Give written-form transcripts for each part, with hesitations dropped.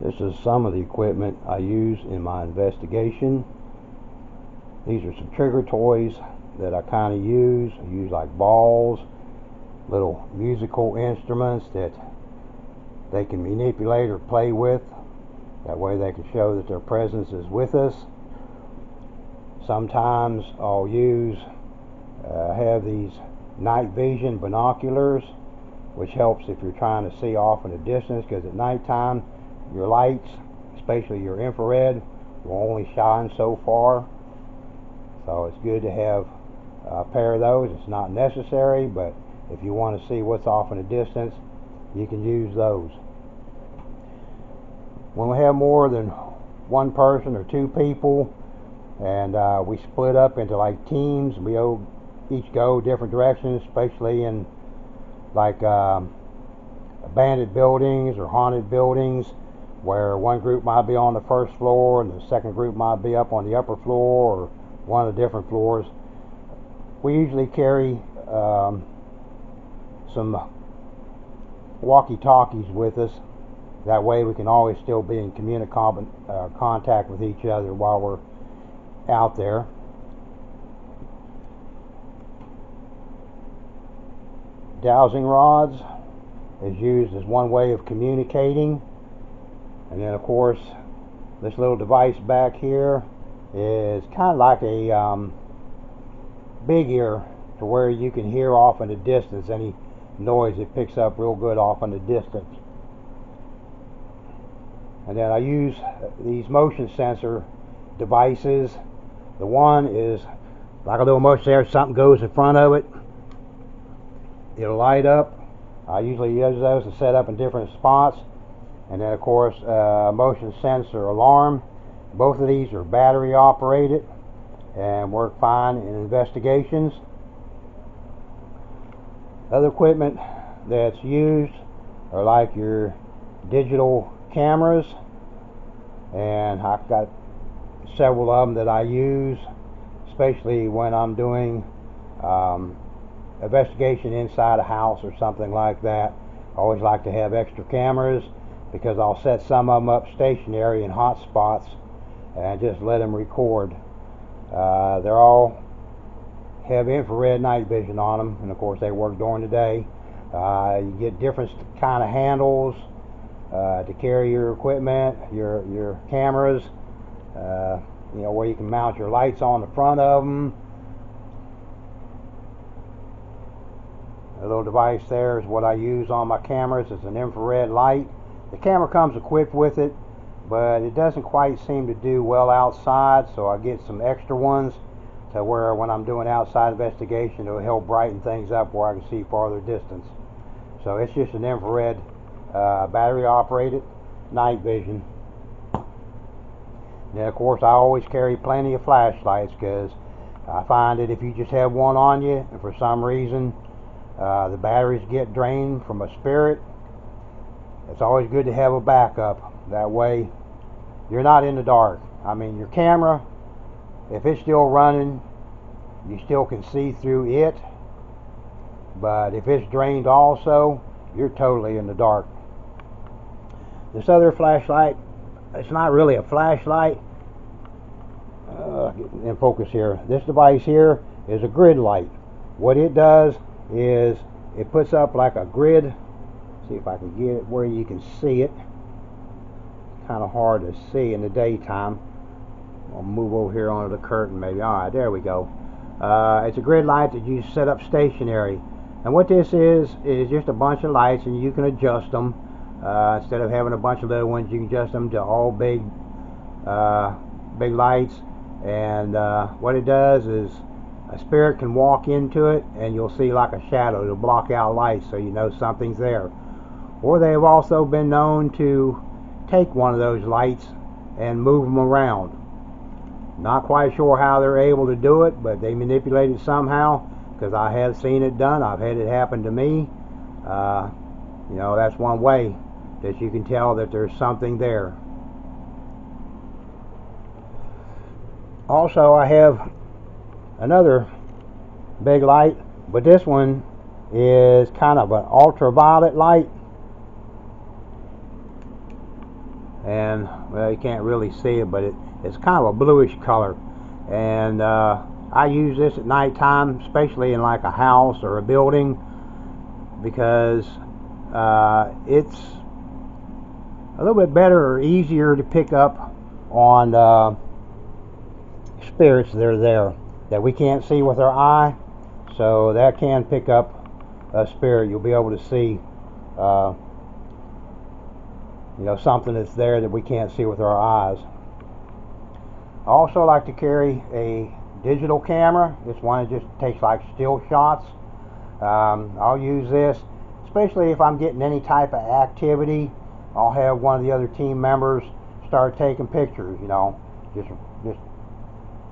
This is some of the equipment I use in my investigation. These are some trigger toys that I kind of use. I use like balls, little musical instruments that they can manipulate or play with. That way they can show that their presence is with us. Sometimes I'll have these night vision binoculars, which helps if you're trying to see off in a distance, because at nighttime your lights, especially your infrared, will only shine so far. So it's good to have a pair of those. It's not necessary, but if you want to see what's off in a distance, you can use those. When we have more than one person or two people, and we split up into like teams, we each go different directions, especially in like abandoned buildings or haunted buildings, where one group might be on the first floor and the second group might be up on the upper floor or one of the different floors. We usually carry some walkie-talkies with us. That way we can always still be in contact with each other while we're out there. Dowsing rods is used as one way of communicating. And then of course this little device back here is kind of like a big ear, to where you can hear off in the distance any noise. It picks up real good off in the distance. And then I use these motion sensor devices. The one is like a little motion sensor. Something goes in front of it, it'll light up. I usually use those to set up in different spots. And then of course motion sensor alarm. Both of these are battery operated and work fine in investigations. Other equipment that's used are like your digital cameras, and I've got several of them that I use, especially when I'm doing investigation inside a house or something like that. I always like to have extra cameras, because I'll set some of them up stationary in hot spots and just let them record. They're all have infrared night vision on them, and of course they work during the day. You get different kind of handles to carry your equipment, your cameras, where you can mount your lights on the front of them. A little device there is what I use on my cameras. It's an infrared light. The camera comes equipped with it, but it doesn't quite seem to do well outside, so I get some extra ones to where when I'm doing outside investigation, it'll help brighten things up where I can see farther distance. So it's just an infrared battery operated night vision. Then of course I always carry plenty of flashlights, because I find that if you just have one on you and for some reason the batteries get drained from a spirit, it's always good to have a backup. That way you're not in the dark. I mean, your camera, if it's still running, you still can see through it, but if it's drained also, you're totally in the dark. This other flashlight, it's not really a flashlight. Get in focus here. This device here is a grid light. What it does is it puts up like a grid. See if I can get it where you can see it. Kind of hard to see in the daytime. I'll move over here onto the curtain maybe. Alright, there we go. It's a grid light that you set up stationary. And what this is just a bunch of lights, and you can adjust them. Instead of having a bunch of little ones, you can adjust them to all big lights. And what it does is a spirit can walk into it and you'll see like a shadow. It'll block out lights, so you know something's there. Or they have also been known to take one of those lights and move them around. Not quite sure how they're able to do it, but they manipulate it somehow, because I have seen it done. I've had it happen to me. That's one way that you can tell that there's something there. Also, I have another big light, but this one is kind of an ultraviolet light. and well, you can't really see it, but it's kind of a bluish color. And I use this at nighttime, especially in like a house or a building, because it's a little bit better or easier to pick up on spirits that are there that we can't see with our eye. So that can pick up a spirit. You'll be able to see something that's there that we can't see with our eyes. I also like to carry a digital camera. This one just takes like still shots. I'll use this, especially if I'm getting any type of activity. I'll have one of the other team members start taking pictures, just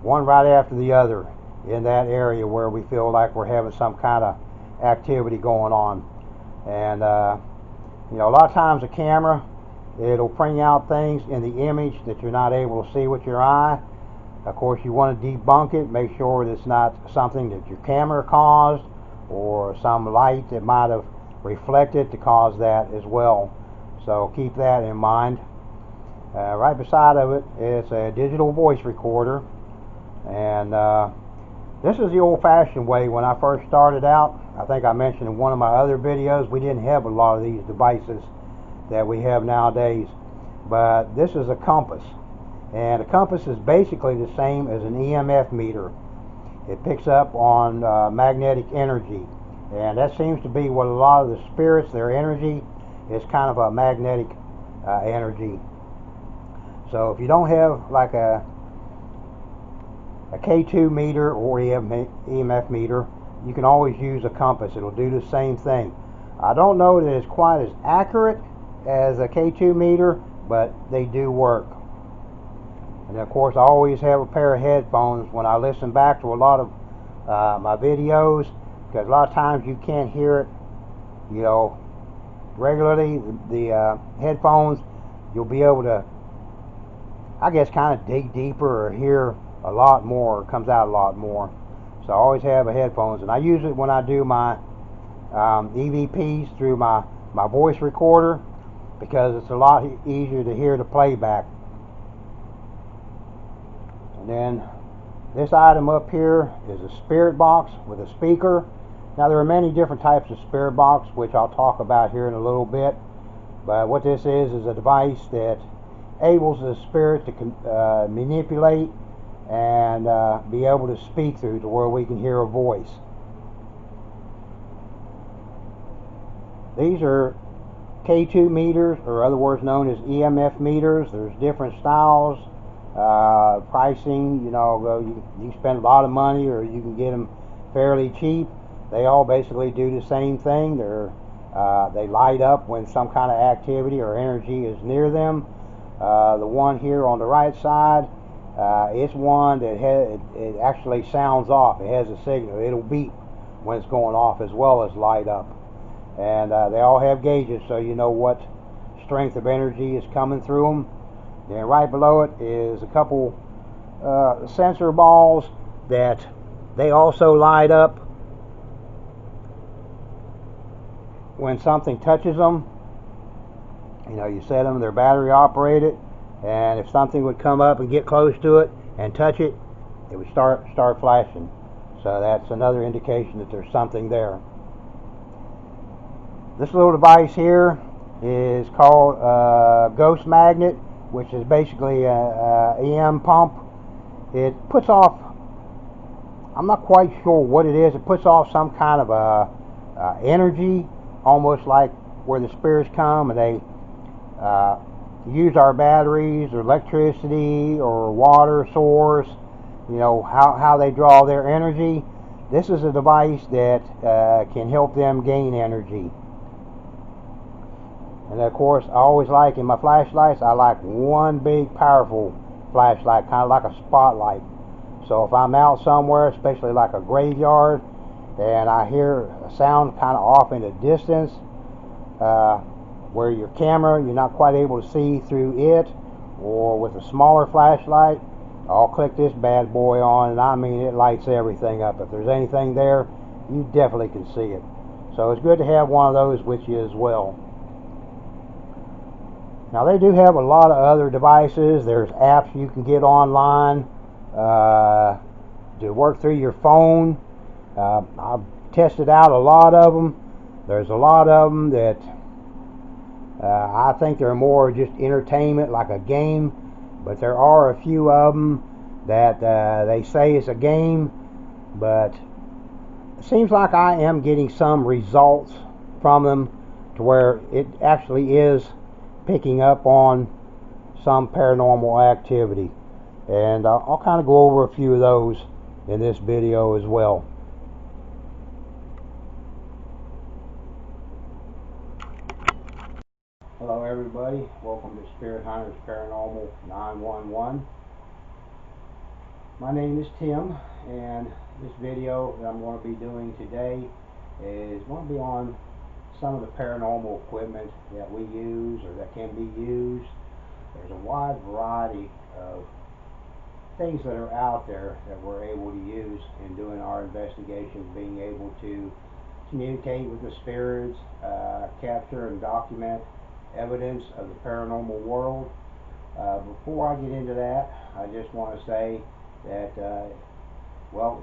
one right after the other in that area where we feel like we're having some kind of activity going on. And a lot of times a camera, it'll bring out things in the image that you're not able to see with your eye. Of course, you want to debunk it, make sure that it's not something that your camera caused or some light that might have reflected to cause that as well. So keep that in mind. Right beside of it is a digital voice recorder, and this is the old-fashioned way. When I first started out, I think I mentioned in one of my other videos, we didn't have a lot of these devices that we have nowadays, but this is a compass, and a compass is basically the same as an EMF meter. It picks up on magnetic energy, and that seems to be what a lot of the spirits, their energy is kind of a magnetic energy. So if you don't have like a K2 meter or EMF meter, you can always use a compass. It'll do the same thing. I don't know that it's quite as accurate as a K2 meter, but they do work. And of course, I always have a pair of headphones when I listen back to a lot of my videos, because a lot of times you can't hear it, regularly. The headphones, you'll be able to, I guess, kind of dig deeper or hear a lot more, comes out a lot more. So I always have a headphones, and I use it when I do my EVPs through my voice recorder, because it's a lot easier to hear the playback. And then this item up here is a spirit box with a speaker. Now there are many different types of spirit box, which I'll talk about here in a little bit. But what this is a device that enables the spirit to manipulate and be able to speak through to where we can hear a voice. These are K2 meters, or other words known as EMF meters. There's different styles, pricing. You spend a lot of money, or you can get them fairly cheap. They all basically do the same thing. They light up when some kind of activity or energy is near them. The one here on the right side, it's one that it actually sounds off. It has a signal. It'll beep when it's going off, as well as light up. And they all have gauges, so you know what strength of energy is coming through them. Then right below it is a couple sensor balls that they also light up when something touches them. You set them, they're battery operated, and if something would come up and get close to it and touch it, it would start flashing. So that's another indication that there's something there. This little device here is called a ghost magnet, which is basically a EM pump. It puts off, I'm not quite sure what it is, it puts off some kind of energy, almost like where the spirits come and they use our batteries or electricity or water source, how they draw their energy. This is a device that can help them gain energy. And of course, I always like in my flashlights, I like one big powerful flashlight, kind of like a spotlight. So if I'm out somewhere, especially like a graveyard, and I hear a sound kind of off in the distance, where your camera, you're not quite able to see through it, or with a smaller flashlight, I'll click this bad boy on, and I mean, it lights everything up. If there's anything there, you definitely can see it. So it's good to have one of those with you as well. Now they do have a lot of other devices. There's apps you can get online to work through your phone. I've tested out a lot of them. There's a lot of them that I think they're more just entertainment, like a game. But there are a few of them that they say it's a game, but it seems like I am getting some results from them to where it actually is picking up on some paranormal activity. And I'll kind of go over a few of those in this video as well. Hello everybody, welcome to Spirit Hunters Paranormal 911. My name is Tim, and this video that I'm going to be doing today is going to be on some of the paranormal equipment that we use or that can be used. There's a wide variety of things that are out there that we're able to use in doing our investigations, being able to communicate with the spirits, capture and document evidence of the paranormal world. Before I get into that, I just want to say that, well,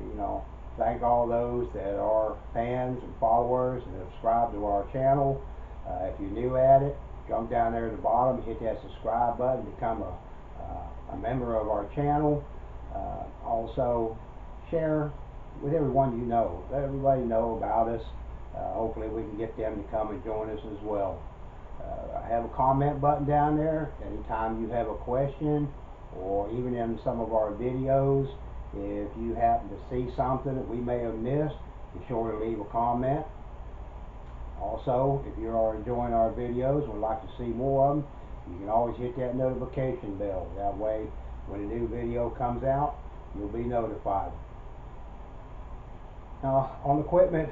thank all those that are fans and followers and subscribe to our channel. If you're new at it, jump down there at the bottom, hit that subscribe button, become a member of our channel. Also, share with everyone you know. Let everybody know about us. Hopefully we can get them to come and join us as well. I have a comment button down there. Anytime you have a question, or even in some of our videos, if you happen to see something that we may have missed, be sure to leave a comment. Also, if you are enjoying our videos and would like to see more of them, you can always hit that notification bell. That way, when a new video comes out, you'll be notified. Now, on equipment,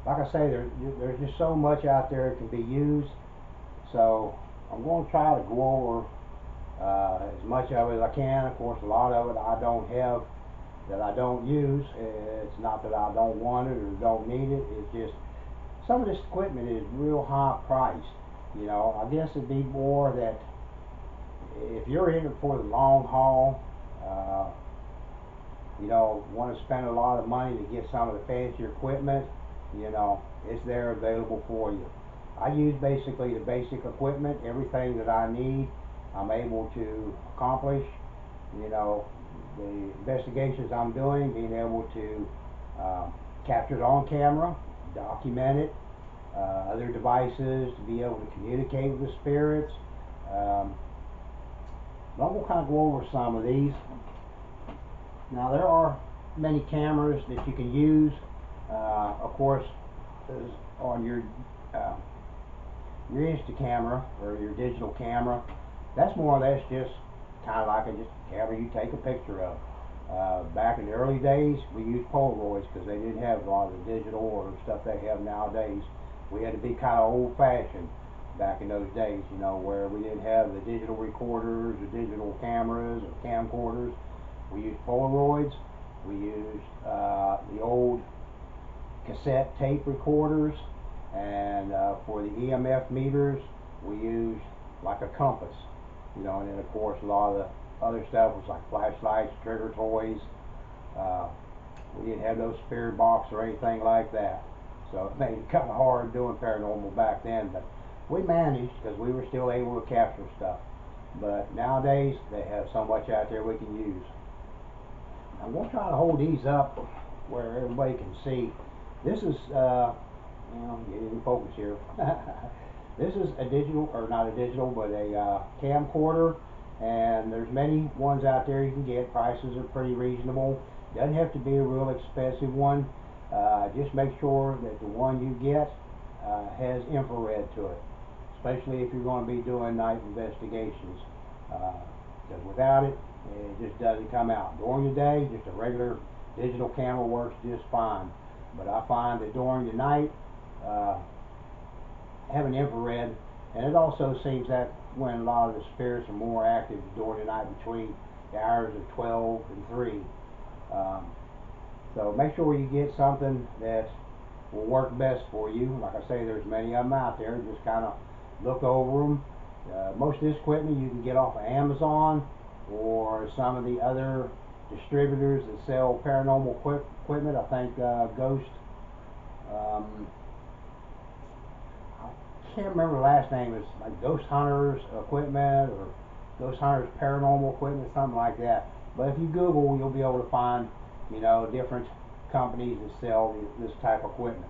like I say, there's just so much out there that can be used. So I'm going to try to go over as much of it as I can. Of course, a lot of it I don't have, that I don't use. It's not that I don't want it or don't need it. It's just some of this equipment is real high priced. I guess it'd be more that if you're in it for the long haul, want to spend a lot of money to get some of the fancier equipment, it's there available for you. I use basically the basic equipment. Everything that I need, I'm able to accomplish. The investigations I'm doing, being able to capture it on camera, document it, other devices to be able to communicate with the spirits. But I'm going to kind of go over some of these. Now, there are many cameras that you can use. Of course, on your Insta camera or your digital camera, that's more or less just kind of like just a camera you take a picture of. Back in the early days, we used Polaroids because they didn't have a lot of the digital or stuff they have nowadays. We had to be kind of old-fashioned back in those days, where we didn't have the digital recorders or digital cameras or camcorders. We used Polaroids. We used the old cassette tape recorders, and for the EMF meters, we used like a compass, and then of course a lot of the other stuff was like flashlights, trigger toys. We didn't have those spirit box or anything like that, so it made it kind of hard doing paranormal back then, but we managed because we were still able to capture stuff. But nowadays they have so much out there we can use. I'm going to try to hold these up where everybody can see. This is, get in focus here. This is a digital, or not a digital, but a camcorder, and there's many ones out there you can get. Prices are pretty reasonable. Doesn't have to be a real expensive one. Just make sure that the one you get has infrared to it, especially if you're going to be doing night investigations. Because without it, it just doesn't come out. During the day, just a regular digital camera works just fine. But I find that during the night, having infrared, and it also seems that when a lot of the spirits are more active during the night between the hours of 12 and 3. So make sure you get something that will work best for you. Like I say, there's many of them out there. Just kind of look over them Most of this equipment you can get off of Amazon or some of the other distributors that sell paranormal equipment. I think Ghost, um, I can't remember the last name. It's like Ghost Hunters Equipment or Ghost Hunters Paranormal Equipment, something like that. But if you Google, you'll be able to find, different companies that sell this type of equipment.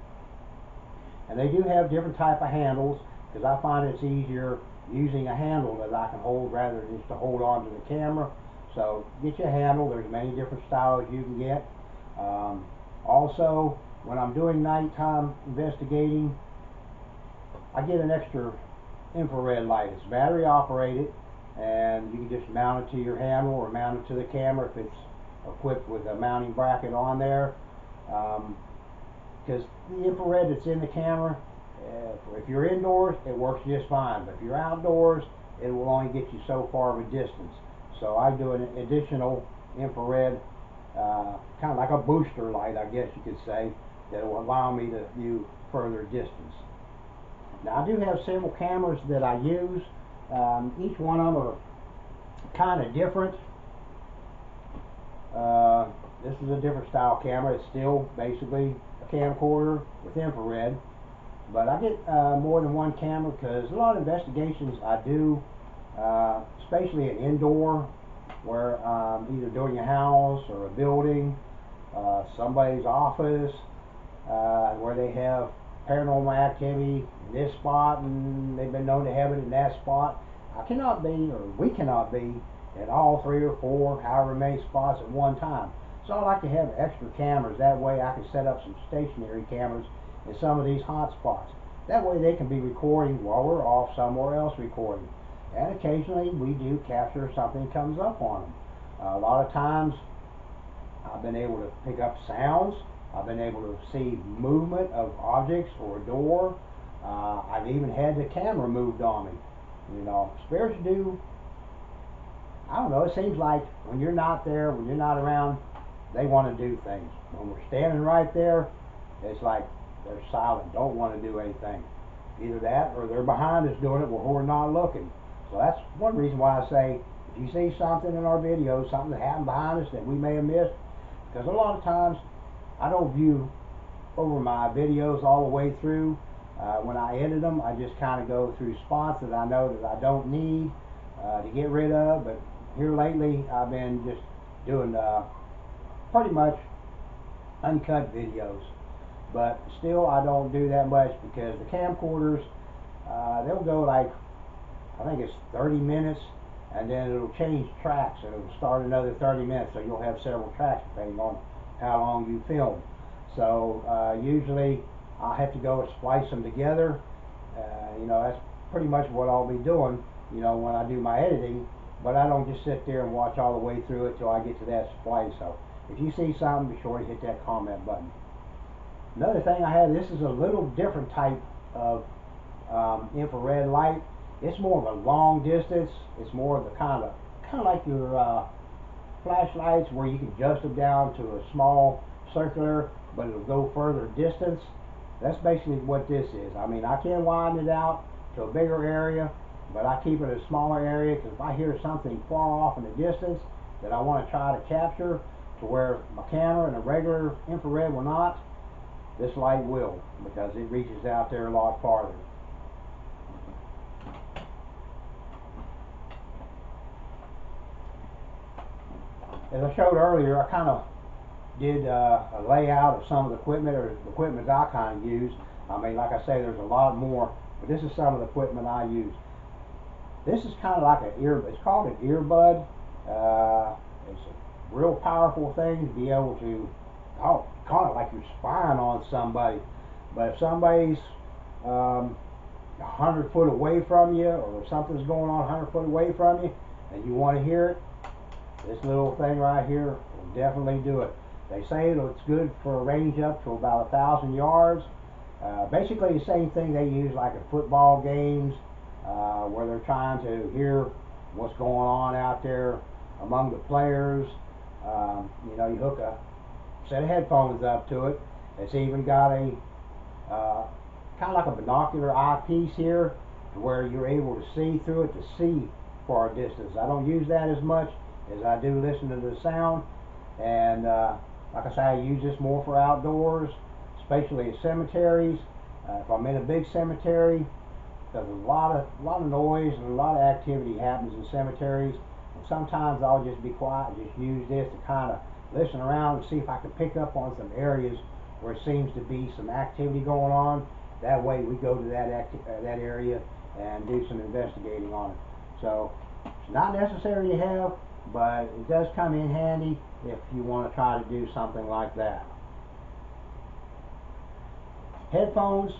And they do have different type of handles, because I find it's easier using a handle that I can hold rather than just to hold on to the camera. So get you a handle. There's many different styles you can get. Also, when I'm doing nighttime investigating, I get an extra infrared light. It's battery operated, and you can just mount it to your handle or mount it to the camera if it's equipped with a mounting bracket on there. Because the infrared that's in the camera, if you're indoors, it works just fine. But if you're outdoors, it will only get you so far of a distance. So I do an additional infrared, kind of like a booster light, I guess you could say, that will allow me to view further distance. Now I do have several cameras that I use. Each one of them are kind of different. This is a different style camera. It's still basically a camcorder with infrared. But I get more than one camera because a lot of investigations I do, especially in indoor, where either doing a house or a building, somebody's office, where they have paranormal activity in this spot and they've been known to have it in that spot. I cannot be, or we cannot be, at all 3 or 4, however many spots at one time. So I like to have extra cameras. That way I can set up some stationary cameras in some of these hot spots. That way they can be recording while we're off somewhere else recording. And occasionally we do capture if something comes up on them. A lot of times I've been able to pick up sounds. I've been able to see movement of objects or a door. I've even had the camera moved on me. Spirits do, I don't know, it seems like when you're not there, when you're not around, they want to do things. When we're standing right there, it's like they're silent, don't want to do anything. Either that or they're behind us doing it where we're not looking. So that's one reason why I say, if you see something in our videos, something that happened behind us that we may have missed, because a lot of times I don't view over my videos all the way through. When I edit them, I just kind of go through spots that I know that I don't need to get rid of. But here lately, I've been just doing pretty much uncut videos. But still, I don't do that much because the camcorders, they'll go like, I think it's 30 minutes, and then it'll change tracks, and it'll start another 30 minutes, so you'll have several tracks depending on how long you film. So usually I have to go and splice them together. That's pretty much what I'll be doing, when I do my editing. But I don't just sit there and watch all the way through it till I get to that splice. So if you see something, be sure to hit that comment button. Another thing I have, this is a little different type of infrared light. It's more of a long distance. It's more of the kind of like your flashlights, where you can adjust them down to a small circular, but it'll go further distance. That's basically what this is. I mean, I can widen it out to a bigger area, but I keep it a smaller area because if I hear something far off in the distance that I want to try to capture to where my camera and a regular infrared will not, this light will, because it reaches out there a lot farther. As I showed earlier, I kind of did a layout of some of the equipment, or the equipment I kind of use. I mean, like I say, there's a lot more, but this is some of the equipment I use. This is kind of like an ear, it's called an earbud. It's a real powerful thing to be able to, kind of like you're spying on somebody. But if somebody's 100 foot away from you, or if something's going on 100 foot away from you, and you want to hear it, this little thing right here will definitely do it. They say it's good for a range up to about 1,000 yards. Basically the same thing they use like at football games, where they're trying to hear what's going on out there among the players. You hook a set of headphones up to it. It's even got a kind of like a binocular eyepiece here to where you're able to see through it, to see far distance. I don't use that as much as I do listen to the sound, and like I say, I use this more for outdoors, especially at cemeteries. If I'm in a big cemetery, because a lot of noise and a lot of activity happens in cemeteries, and sometimes I'll just be quiet and just use this to kind of listen around and see if I can pick up on some areas where it seems to be some activity going on. That way we go to that area and do some investigating on it. So it's not necessary to have, but it does come in handy if you want to try to do something like that. Headphones,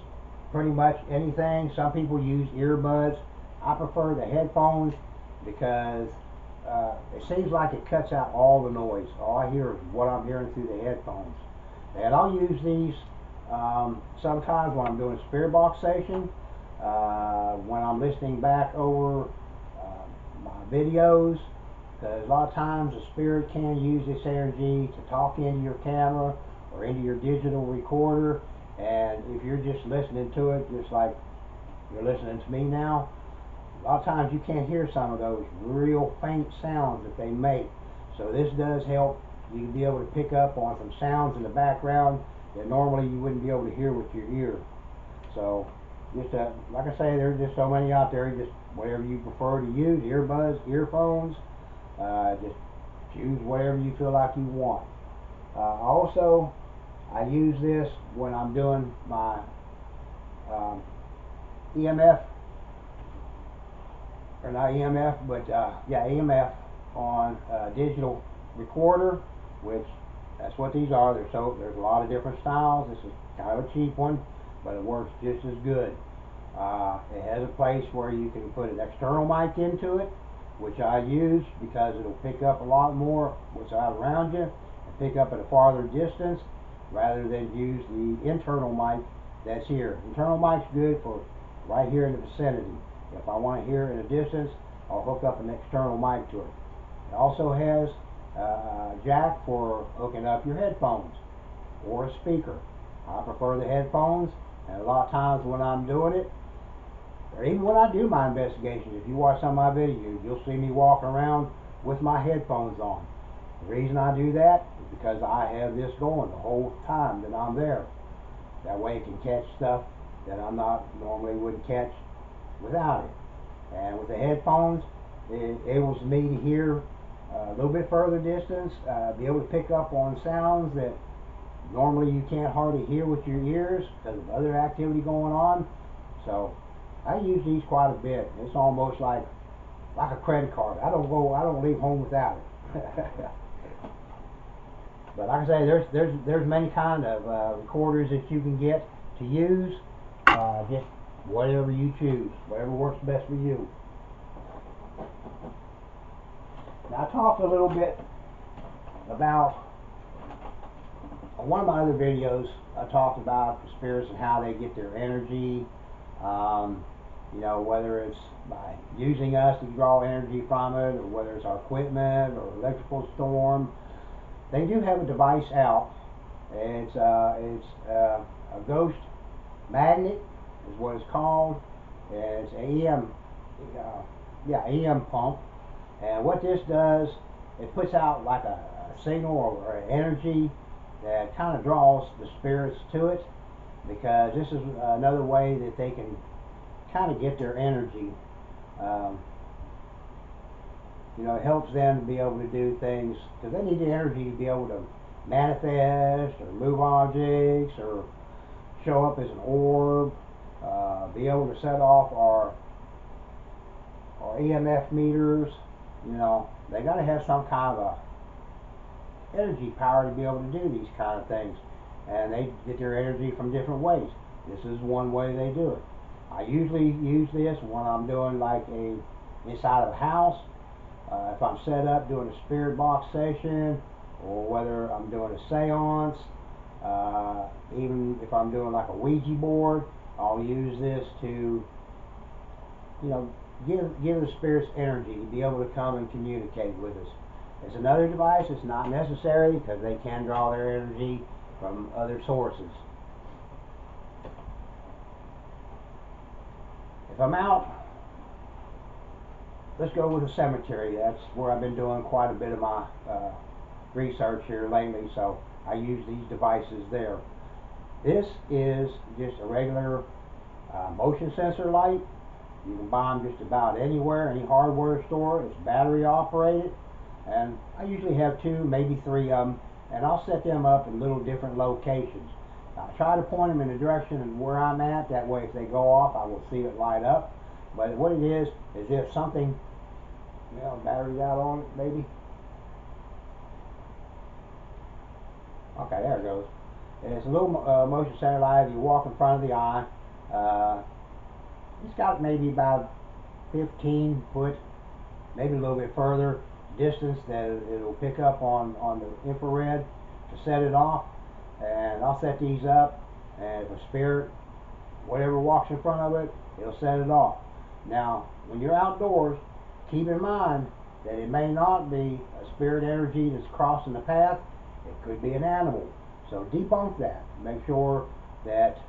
pretty much anything. Some people use earbuds. I prefer the headphones because it seems like it cuts out all the noise. All I hear is what I'm hearing through the headphones. And I'll use these sometimes when I'm doing a spirit box session, when I'm listening back over my videos, because a lot of times the spirit can use this energy to talk into your camera or into your digital recorder, and if you're just listening to it just like you're listening to me now, a lot of times you can't hear some of those real faint sounds that they make. So this does help you to be able to pick up on some sounds in the background that normally you wouldn't be able to hear with your ear. So just like I say, there's just so many out there. Just whatever you prefer to use, earbuds, earphones, just choose whatever you feel like you want. Also, I use this when I'm doing my EMF, or not EMF, but yeah, EMF on digital recorder, which that's what these are. There's a lot of different styles. This is kind of a cheap one, but it works just as good. It has a place where you can put an external mic into it, which I use because it'll pick up a lot more what's out around you and pick up at a farther distance rather than use the internal mic that's here. Internal mic's good for right here in the vicinity. If I want to hear in a distance, I'll hook up an external mic to it. It also has a jack for hooking up your headphones or a speaker. I prefer the headphones, and a lot of times when I'm doing it, or even when I do my investigations, if you watch some of my videos, you'll see me walking around with my headphones on. The reason I do that is because I have this going the whole time that I'm there. That way it can catch stuff that I'm not normally wouldn't catch without it. And with the headphones, it enables me to hear a little bit further distance, be able to pick up on sounds that normally you can't hardly hear with your ears because of other activity going on. So I use these quite a bit. It's almost like a credit card. I don't leave home without it. But like I say, there's many kind of recorders that you can get to use. Just whatever you choose, whatever works best for you. Now I talked a little bit about, on one of my other videos, I talked about the spirits and how they get their energy. You know, whether it's by using us to draw energy from it, or whether it's our equipment or electrical storm. They do have a device out. It's a ghost magnet is what it's called. It's an EM pump. And what this does, it puts out like a signal or an energy that kind of draws the spirits to it, because this is another way that they can kind of get their energy. You know, it helps them to be able to do things, because they need the energy to be able to manifest or move objects or show up as an orb, be able to set off our EMF meters. You know, they got to have some kind of a energy power to be able to do these kind of things, and they get their energy from different ways. This is one way they do it. I usually use this when I'm doing like inside of a house, if I'm set up doing a spirit box session, or whether I'm doing a seance, even if I'm doing like a Ouija board, I'll use this to, you know, give the spirits energy to be able to come and communicate with us. It's another device. It's not necessary because they can draw their energy from other sources. If I'm out, let's go with a cemetery. That's where I've been doing quite a bit of my research here lately, so I use these devices there. This is just a regular motion sensor light. You can buy them just about anywhere, any hardware store. It's battery operated, and I usually have 2, maybe 3 of them, and I'll set them up in little different locations. I try to point them in the direction of where I'm at. That way, if they go off, I will see it light up. But what it is if something, battery's out on it, maybe. Okay, there it goes. And it's a little motion sensor light. You walk in front of the eye. It's got maybe about 15 foot, maybe a little bit further distance that it'll pick up on the infrared to set it off. And I'll set these up, and if a spirit, whatever walks in front of it, it'll set it off. Now, when you're outdoors, keep in mind that it may not be a spirit energy that's crossing the path. It could be an animal. So debunk that. Make sure that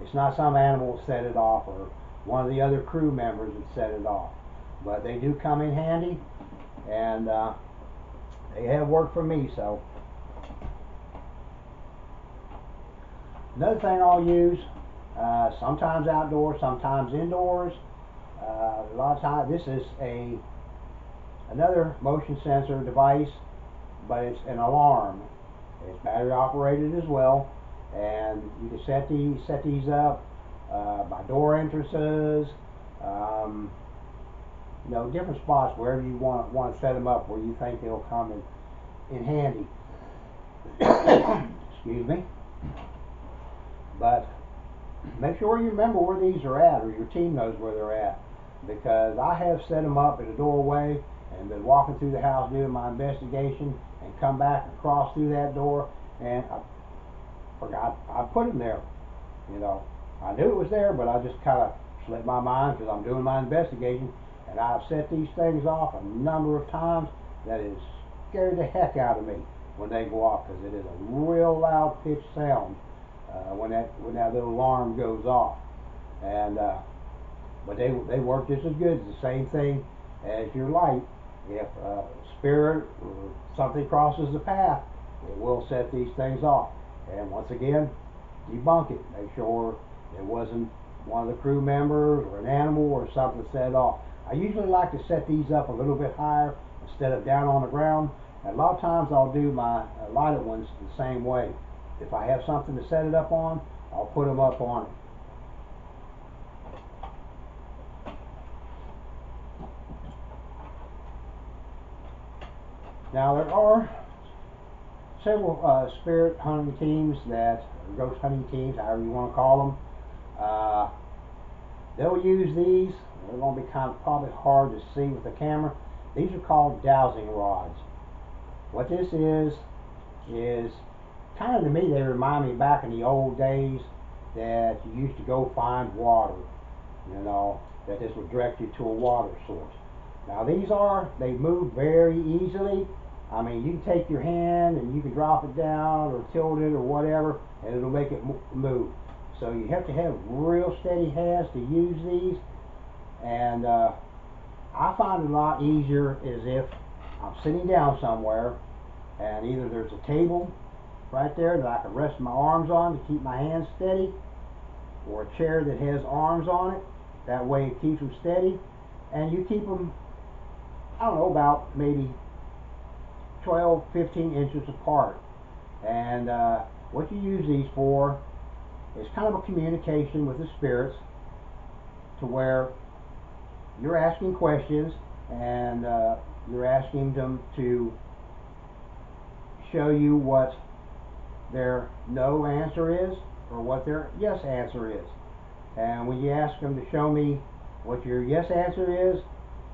it's not some animal that set it off, or one of the other crew members that set it off. But they do come in handy, and they have worked for me. So another thing I'll use, sometimes outdoors, sometimes indoors. A lot of times, this is another motion sensor device, but it's an alarm. It's battery operated as well, and you can set these up by door entrances, different spots, wherever you want to set them up, where you think they'll come in handy. Excuse me. But make sure you remember where these are at, or your team knows where they're at, because I have set them up at a doorway and been walking through the house doing my investigation and come back and cross through that door, and I forgot I put them there. I knew it was there, but I just kind of slipped my mind because I'm doing my investigation, and I've set these things off a number of times. That has scared the heck out of me when they go off, because it is a real loud pitched sound when that little alarm goes off. And but they work just as good. It's the same thing as your light. If a spirit or something crosses the path, it will set these things off. And once again, debunk it. Make sure it wasn't one of the crew members or an animal or something set it off. I usually like to set these up a little bit higher instead of down on the ground. And a lot of times I'll do my lighted ones the same way. If I have something to set it up on, I'll put them up on it. Now, there are several spirit hunting teams or ghost hunting teams, however you want to call them. They'll use these. They're going to be probably hard to see with the camera. These are called dowsing rods. What this is kind of, to me, they remind me back in the old days that you used to go find water. That this would direct you to a water source. Now they move very easily. I mean, you can take your hand and you can drop it down or tilt it or whatever, and it'll make it move. So you have to have real steady hands to use these. And I find it a lot easier is if I'm sitting down somewhere, and either there's a table right there that I can rest my arms on to keep my hands steady, or a chair that has arms on it. That way it keeps them steady, and you keep them, I don't know, about maybe 12, 15 inches apart. And what you use these for is kind of a communication with the spirits, to where you're asking questions, and you're asking them to show you what their no answer is or what their yes answer is. And when you ask them to show me what your yes answer is,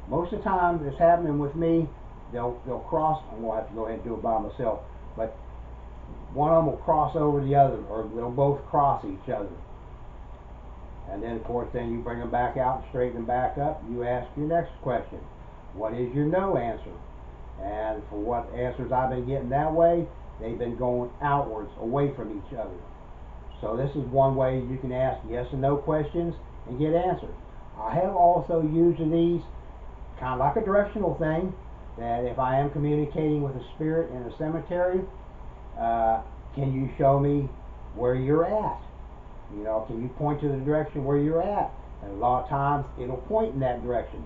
most of the time it's happening with me, they'll cross. I'm going to have to go ahead and do it by myself, but one of them will cross over the other, or they'll both cross each other. And then, of course, then you bring them back out and straighten them back up. You ask your next question. What is your no answer? And for what answers I've been getting that way, they've been going outwards, away from each other. So this is one way you can ask yes and no questions and get answers. I have also used these kind of like a directional thing, that if I am communicating with a spirit in a cemetery, can you show me where you're at? You know, can you point to the direction where you're at? And a lot of times it'll point in that direction.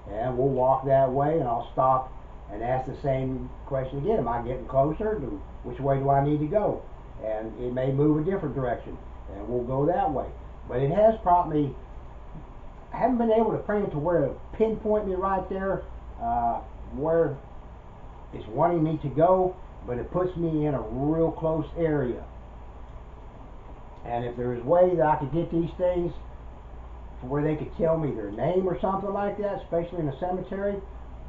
And we'll walk that way, and I'll stop and ask the same question again. Am I getting closer? Which way do I need to go? And it may move a different direction, and we'll go that way. But it has brought me, I haven't been able to bring it to where it pinpoint me right there where it's wanting me to go, but it puts me in a real close area. And if there's a way that I could get these things to where they could tell me their name or something like that, especially in a cemetery,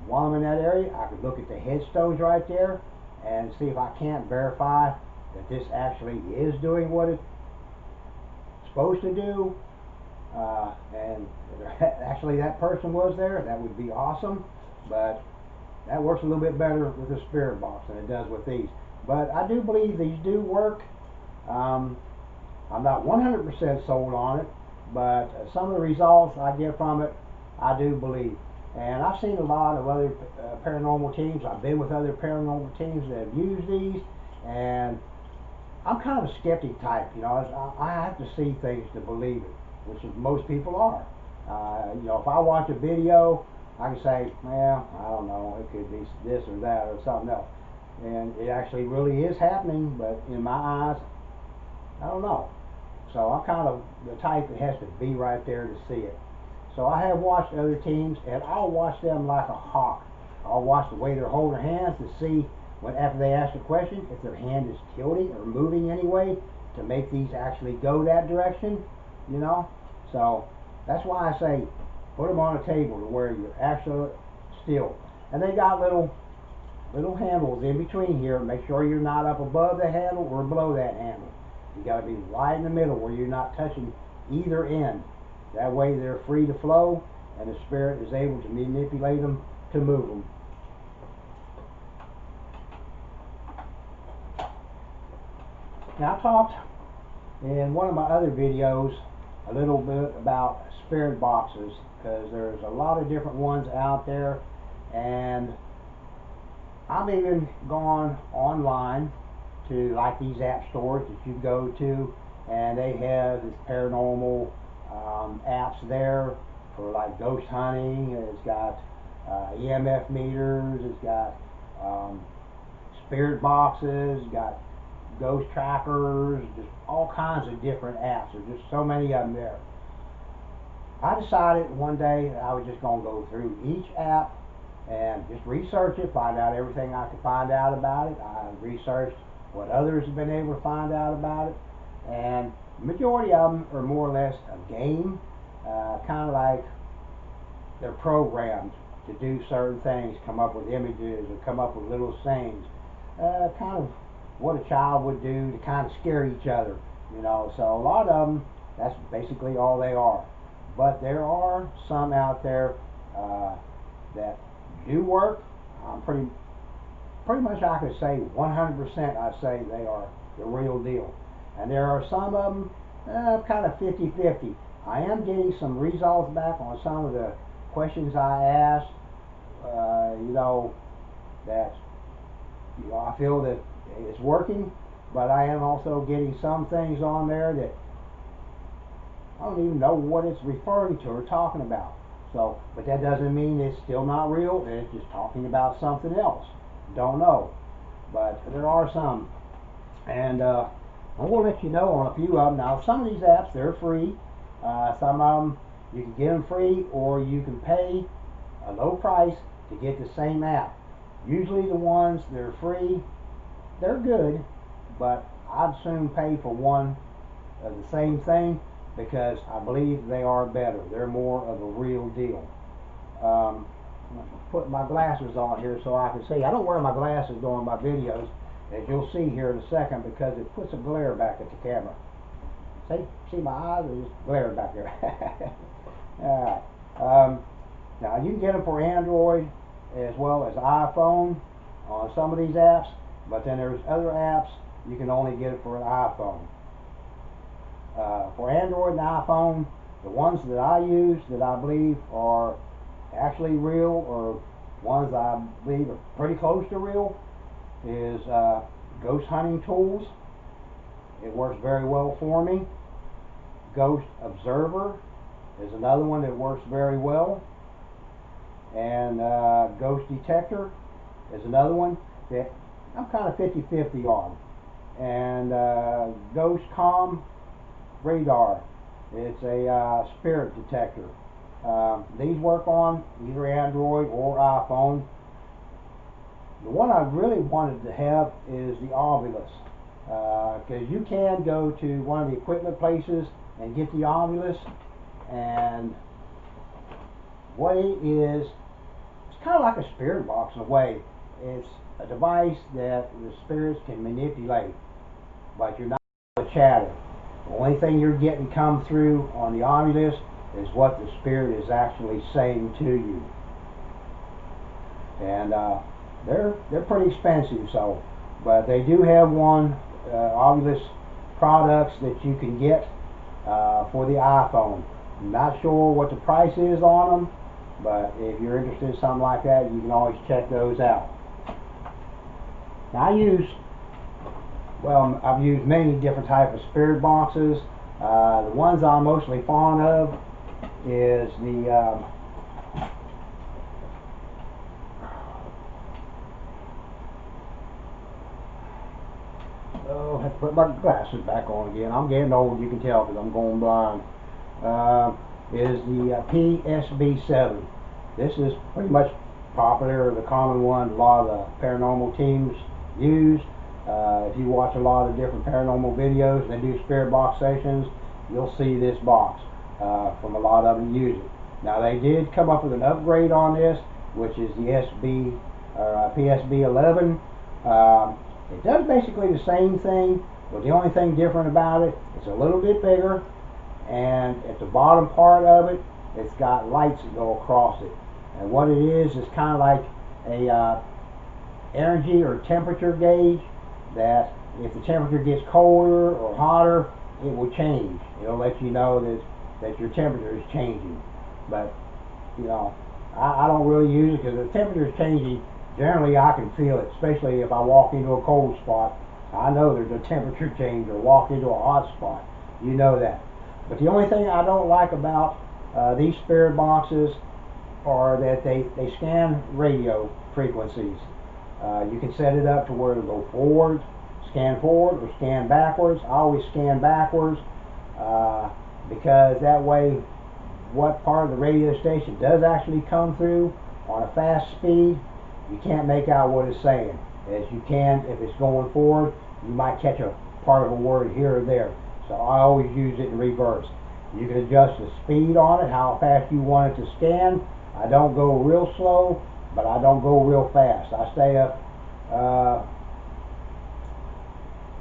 while I'm in that area, I could look at the headstones right there and see if I can't verify that this actually is doing what it's supposed to do. And if actually that person was there, that would be awesome. But that works a little bit better with the spirit box than it does with these. But I do believe these do work. I'm not 100% sold on it, but some of the results I get from it, I do believe. And I've seen a lot of other paranormal teams. I've been with other paranormal teams that have used these, and I'm kind of a skeptic type. You know, I have to see things to believe it, which is, most people are. You know, if I watch a video, I can say, well, I don't know, it could be this or that or something else. And it actually really is happening, but in my eyes, I don't know. So I'm kind of the type that has to be right there to see it. So I have watched other teams, and I'll watch them like a hawk. I'll watch the way they're holding their hands to see when, after they ask a question, if their hand is tilting or moving anyway to make these actually go that direction, you know. So that's why I say put them on a table to where you're actually still. And they got little handles in between here. Make sure you're not up above the handle or below that handle. You got to be right in the middle where you're not touching either end. That way they're free to flow, and the spirit is able to manipulate them to move them. Now, I talked in one of my other videos a little bit about spirit boxes, because there's a lot of different ones out there, and I've even gone online to like these app stores that you go to, and they have this paranormal apps there for like ghost hunting. It's got EMF meters, it's got spirit boxes, it's got ghost trackers, just all kinds of different apps. There's just so many of them there. I decided one day that I was just going to go through each app and just research it, find out everything I could find out about it. I researched what others have been able to find out about it, and the majority of them are more or less a game, kind of like they're programmed to do certain things, come up with images or come up with little sayings, kind of what a child would do to kind of scare each other, you know. So a lot of them, that's basically all they are. But there are some out there that do work. I'm pretty much, I could say 100%, I say they are the real deal. And there are some of them kind of 50-50. I am getting some results back on some of the questions I asked, you know, that, you know, I feel that it's working, but I am also getting some things on there that I don't even know what it's referring to or talking about. So, but that doesn't mean it's still not real. It's just talking about something else. Don't know. But there are some. And I'm going to let you know on a few of them. Now, some of these apps, they're free. Some of them, you can get them free, or you can pay a low price to get the same app. Usually the ones that are free, they're good, but I'd soon pay for one of the same thing, because I believe they are better. They're more of a real deal. I'm put my glasses on here so I can see. I don't wear my glasses during my videos, as you'll see here in a second, because it puts a glare back at the camera. See my eyes are just glaring back there. Alright. Now you can get them for Android as well as iPhone on some of these apps, but then there's other apps you can only get it for an iPhone. For Android and iPhone, The ones that I use that I believe are actually real, or ones that I believe are pretty close to real, is ghost hunting tools. It works very well for me. Ghost Observer is another one that works very well. And Ghost Detector is another one that I'm kind of 50-50 on. And Ghost Com Radar, it's a spirit detector. These work on either Android or iPhone. The one I really wanted to have is the Ovilus, because you can go to one of the equipment places and get the Ovilus, and what it is, it's kind of like a spirit box in a way. It's a device that the spirits can manipulate, but you're not able to chatter. The only thing you're getting come through on the Ovilus is what the spirit is actually saying to you. And they're pretty expensive, so, but they do have one Ovilus products that you can get for the iPhone. I'm not sure what the price is on them, but if you're interested in something like that, you can always check those out. Now I've used many different types of spirit boxes. The ones I'm mostly fond of is the oh, I have to put my glasses back on again. I'm getting old, you can tell, because I'm going blind. Is the PSB7. This is pretty much popular, the common one a lot of the paranormal teams use. If you watch a lot of different paranormal videos, they do spirit box sessions, you'll see this box from a lot of them use it. Now they did come up with an upgrade on this, which is the PSB11. It does basically the same thing, but the only thing different about it, it's a little bit bigger, and at the bottom part of it, it's got lights that go across it. And what it is kind of like a energy or temperature gauge, that if the temperature gets colder or hotter, it will change. It'll let you know that your temperature is changing. But, you know, I don't really use it, because if the temperature is changing, generally I can feel it, especially if I walk into a cold spot. I know there's a temperature change, or walk into a hot spot. You know that. But the only thing I don't like about these spirit boxes are that they scan radio frequencies. You can set it up to where it'll go forward, scan forward, or scan backwards. I always scan backwards because that way what part of the radio station does actually come through on a fast speed, you can't make out what it's saying. As you can, if it's going forward, you might catch a part of a word here or there. So I always use it in reverse. You can adjust the speed on it, how fast you want it to scan. I don't go real slow, but I don't go real fast. I stay up,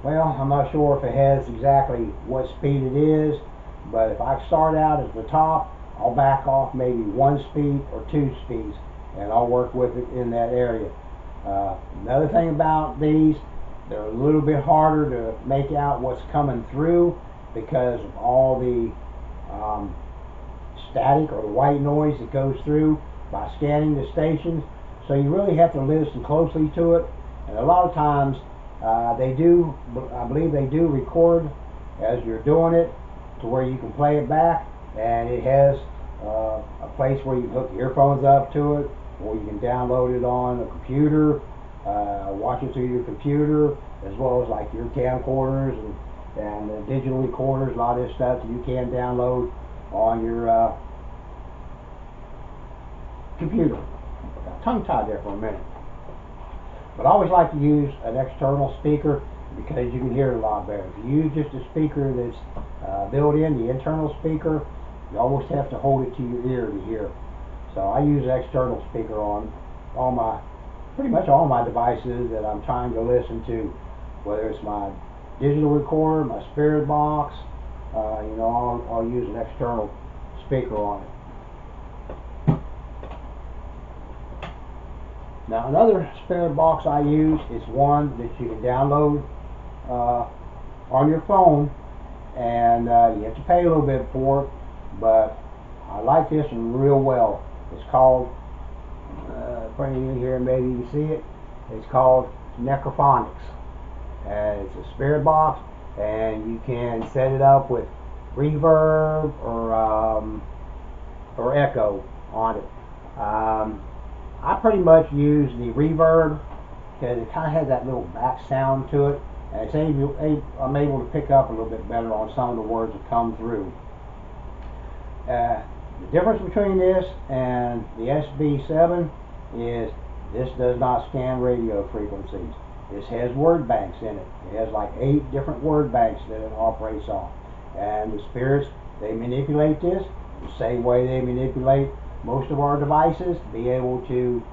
well, I'm not sure if it has exactly what speed it is, but if I start out at the top, I'll back off maybe 1 speed or 2 speeds, and I'll work with it in that area. Another thing about these, they're a little bit harder to make out what's coming through because of all the static or the white noise that goes through by scanning the stations. So you really have to listen closely to it, and a lot of times I believe they do record as you're doing it to where you can play it back, and it has a place where you can hook earphones up to it, or you can download it on a computer, watch it through your computer, as well as like your camcorders and digital recorders, a lot of this stuff that you can download on your computer. Got tongue-tied there for a minute. But I always like to use an external speaker because you can hear it a lot better. If you use just a speaker that's built in, the internal speaker, you almost have to hold it to your ear to hear. So I use an external speaker on pretty much all my devices that I'm trying to listen to, whether it's my digital recorder, my spirit box, you know, I'll use an external speaker on it. Now another spirit box I use is one that you can download on your phone, and you have to pay a little bit for it, but I like this one real well. It's called, bring you here, maybe you see it. It's called Necrophonics. It's a spirit box, and you can set it up with reverb or echo on it. I pretty much use the reverb because it kind of has that little back sound to it, and I'm able to pick up a little bit better on some of the words that come through. The difference between this and the SB7 is this does not scan radio frequencies. This has word banks in it. It has like 8 different word banks that it operates on. And the spirits, they manipulate this the same way they manipulate most of our devices to be able to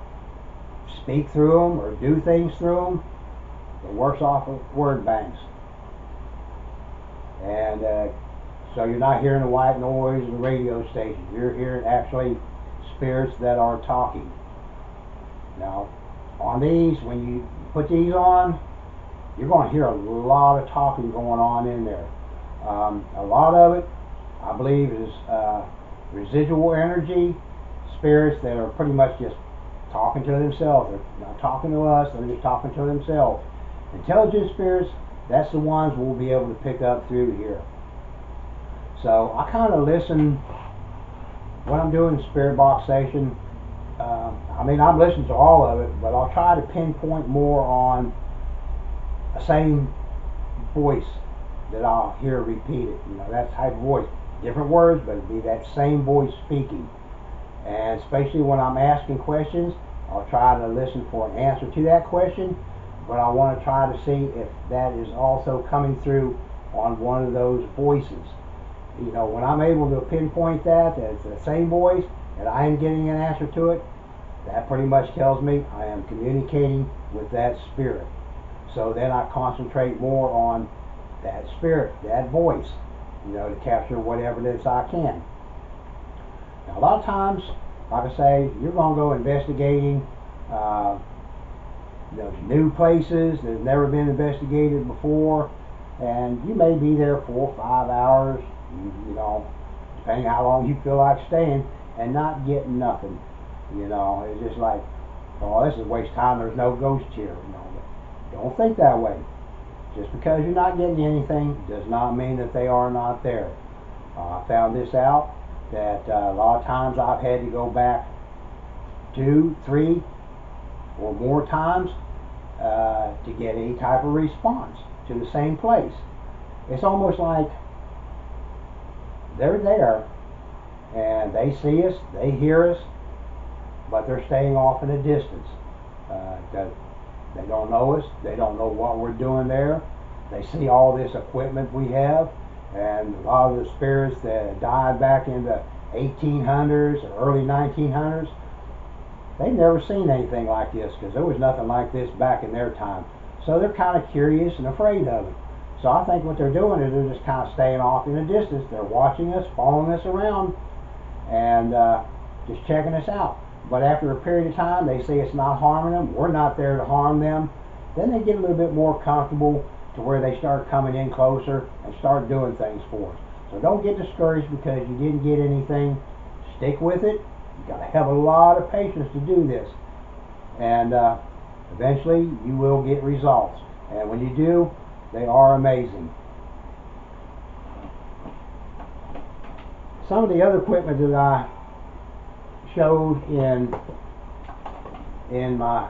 speak through them or do things through them. It works off of word banks. And so you're not hearing the white noise of the radio station. You're hearing actually spirits that are talking. Now, on these, when you put these on, you're going to hear a lot of talking going on in there. A lot of it, I believe, is residual energy, spirits that are pretty much just talking to themselves. They're not talking to us, they're just talking to themselves. Intelligent spirits, that's the ones we'll be able to pick up through here. So I kind of listen when I'm doing the spirit box station. I mean, I'm listening to all of it, but I'll try to pinpoint more on the same voice that I'll hear repeated. You know, that type of voice. Different words, but it'll be that same voice speaking. And especially when I'm asking questions, I'll try to listen for an answer to that question, but I want to try to see if that is also coming through on one of those voices. You know, when I'm able to pinpoint that it's the same voice and I am getting an answer to it, that pretty much tells me I am communicating with that spirit. So then I concentrate more on that spirit, that voice, you know, to capture whatever it is I can. Now, a lot of times, like I say, you're going to go investigating those new places that have never been investigated before, and you may be there 4 or 5 hours, you know, depending how long you feel like staying, and not getting nothing. You know, it's just like, oh, this is a waste of time, there's no ghost here. You know, but don't think that way. Just because you're not getting anything does not mean that they are not there. I found this out, that a lot of times I've had to go back 2, 3, or more times to get any type of response to the same place. It's almost like they're there and they see us, they hear us, but they're staying off in a distance. They don't know us, they don't know what we're doing there. They see all this equipment we have, and a lot of the spirits that died back in the 1800s or early 1900s, they've never seen anything like this because there was nothing like this back in their time. So they're kind of curious and afraid of it. So I think what they're doing is they're just kind of staying off in the distance. They're watching us, following us around, and just checking us out. But after a period of time, they see it's not harming them, we're not there to harm them, then they get a little bit more comfortable to where they start coming in closer and start doing things for us. So don't get discouraged because you didn't get anything. Stick with it. You got to have a lot of patience to do this, and eventually you will get results. And when you do, they are amazing. Some of the other equipment that I showed in my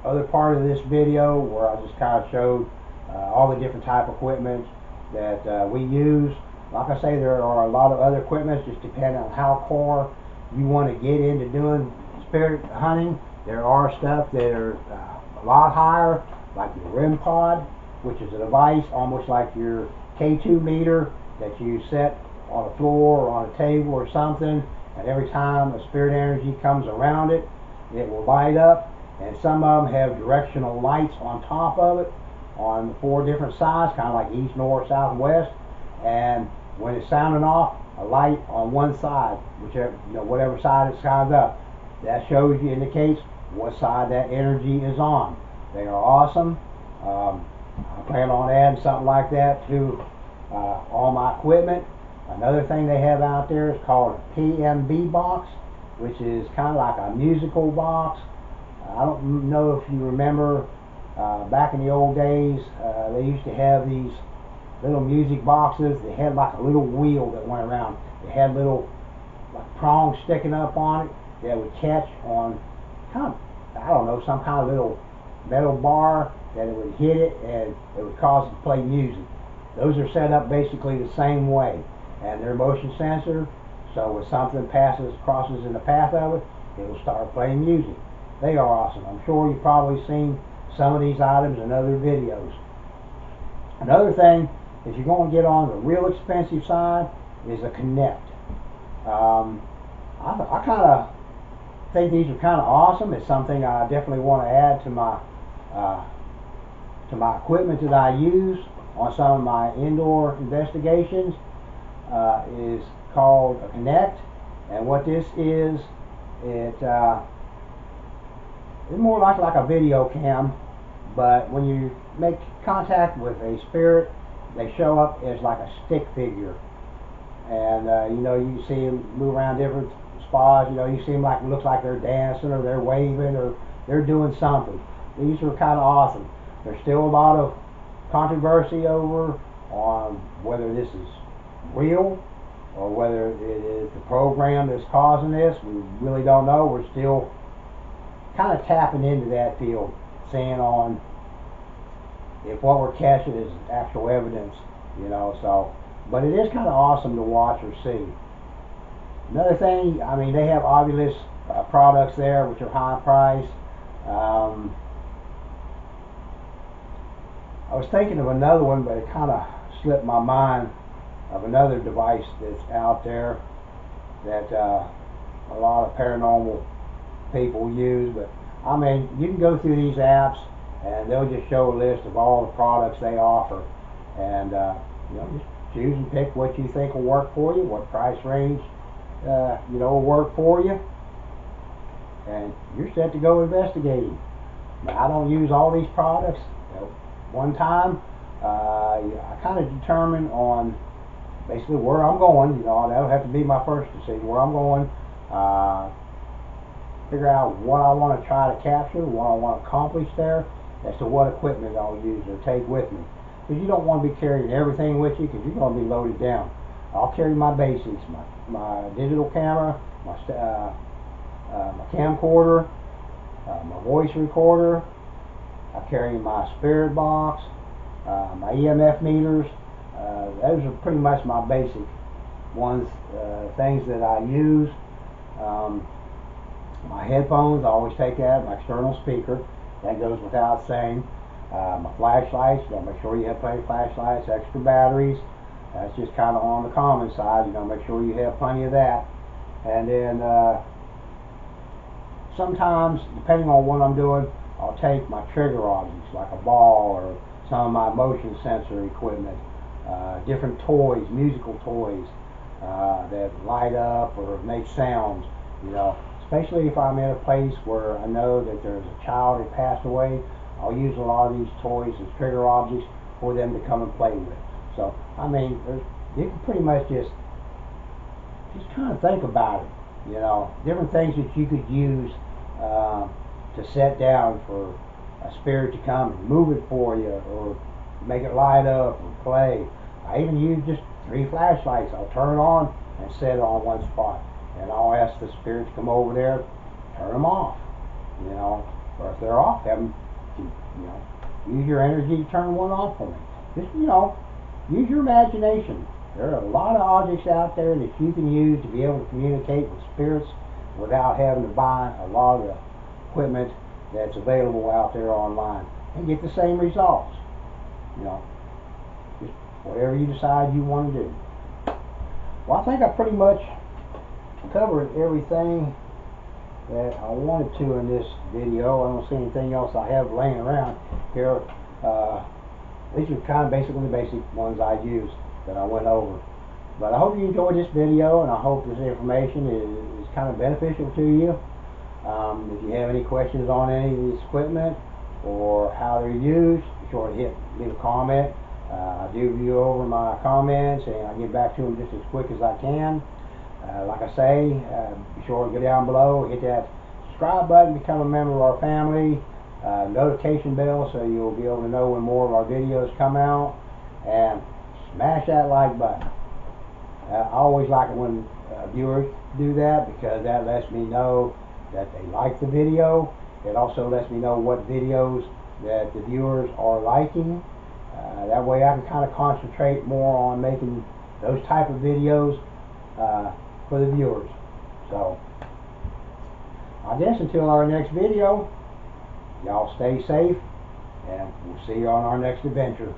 other part of this video, where I just kind of showed all the different type of equipment that we use. Like I say, there are a lot of other equipment, just depending on how far you want to get into doing spirit hunting. There are stuff that are a lot higher, like the REM pod, which is a device almost like your K2 meter that you set on the floor or on a table or something, and every time a spirit energy comes around it, it will light up. And some of them have directional lights on top of it on the 4 different sides, kind of like east, north, south, and west. And when it's sounding off, a light on one side, whichever, you know, whatever side it's sounds up, that shows you, indicates what side that energy is on. They are awesome. I plan on adding something like that to all my equipment. Another thing they have out there is called a PMB box, which is kind of like a musical box. I don't know if you remember back in the old days, they used to have these little music boxes. They had like a little wheel that went around. They had little like prongs sticking up on it that would catch on kind of, I don't know, some kind of little metal bar that it would hit it and it would cause it to play music. Those are set up basically the same way, and they're motion sensor, so if something crosses in the path of it, it will start playing music. They are awesome. I'm sure you've probably seen some of these items in other videos. Another thing, if you're going to get on the real expensive side, is a Connect. I kind of think these are kind of awesome. It's something I definitely want to add to my equipment that I use on some of my indoor investigations. Is called a Connect, and what this is, it's more like a video cam, but when you make contact with a spirit, they show up as like a stick figure, and you know, you see them move around different spots. You know, you see them like, it looks like they're dancing or they're waving or they're doing something. These are kind of awesome. There's still a lot of controversy over on whether this is real or whether it is the program that's causing this. We really don't know. We're still kind of tapping into that field, seeing on if what we're catching is actual evidence, you know. So, but it is kind of awesome to watch or see. Another thing, I mean, they have Ovilus products there, which are high price. I was thinking of another one, but it kind of slipped my mind, of another device that's out there that a lot of paranormal people use. But I mean, you can go through these apps and they'll just show a list of all the products they offer, and you know, just choose and pick what you think will work for you, what price range you know, will work for you, and you're set to go investigating. Now, I don't use all these products. You know, one time I kind of determine on basically where I'm going. You know, that'll have to be my first decision, where I'm going. Figure out what I want to try to capture, what I want to accomplish there, as to what equipment I'll use or take with me. Because you don't want to be carrying everything with you, because you're going to be loaded down. I'll carry my basics, my digital camera, my camcorder, my voice recorder. I carry my spirit box, my EMF meters. Those are pretty much my basic ones, things that I use. My headphones, I always take that, my external speaker, that goes without saying. My flashlights, you know, make sure you have plenty of flashlights, extra batteries. That's just kind of on the common side, you know, make sure you have plenty of that. And then sometimes, depending on what I'm doing, I'll take my trigger objects, like a ball or some of my motion sensor equipment, different toys, musical toys that light up or make sounds, you know. Especially if I'm in a place where I know that there's a child that passed away, I'll use a lot of these toys as trigger objects for them to come and play with. So, I mean, you can pretty much just kind of think about it, you know, different things that you could use to set down for a spirit to come and move it for you, or make it light up or play. I even use just 3 flashlights. I'll turn it on and set it on one spot, and I'll ask the spirit to come over there, turn them off, you know, or if they're off, have them, you know, use your energy to turn one off for me. Just, you know, use your imagination. There are a lot of objects out there that you can use to be able to communicate with spirits without having to buy a lot of the equipment that's available out there online, and get the same results. You know, just whatever you decide you want to do. Well, I think I pretty much covered everything that I wanted to in this video. I don't see anything else I have laying around here. These are kind of basically the basic ones I use that I went over. But I hope you enjoyed this video, and I hope this information is kind of beneficial to you. If you have any questions on any of this equipment or how they're used, be sure to leave a comment. I do view over my comments and I get back to them just as quick as I can. Like I say, be sure to go down below, hit that subscribe button, become a member of our family, notification bell so you'll be able to know when more of our videos come out, and smash that like button. I always like it when viewers do that, because that lets me know that they like the video. It also lets me know what videos that the viewers are liking. That way I can kind of concentrate more on making those type of videos for the viewers. So I guess until our next video, y'all stay safe, and we'll see you on our next adventure.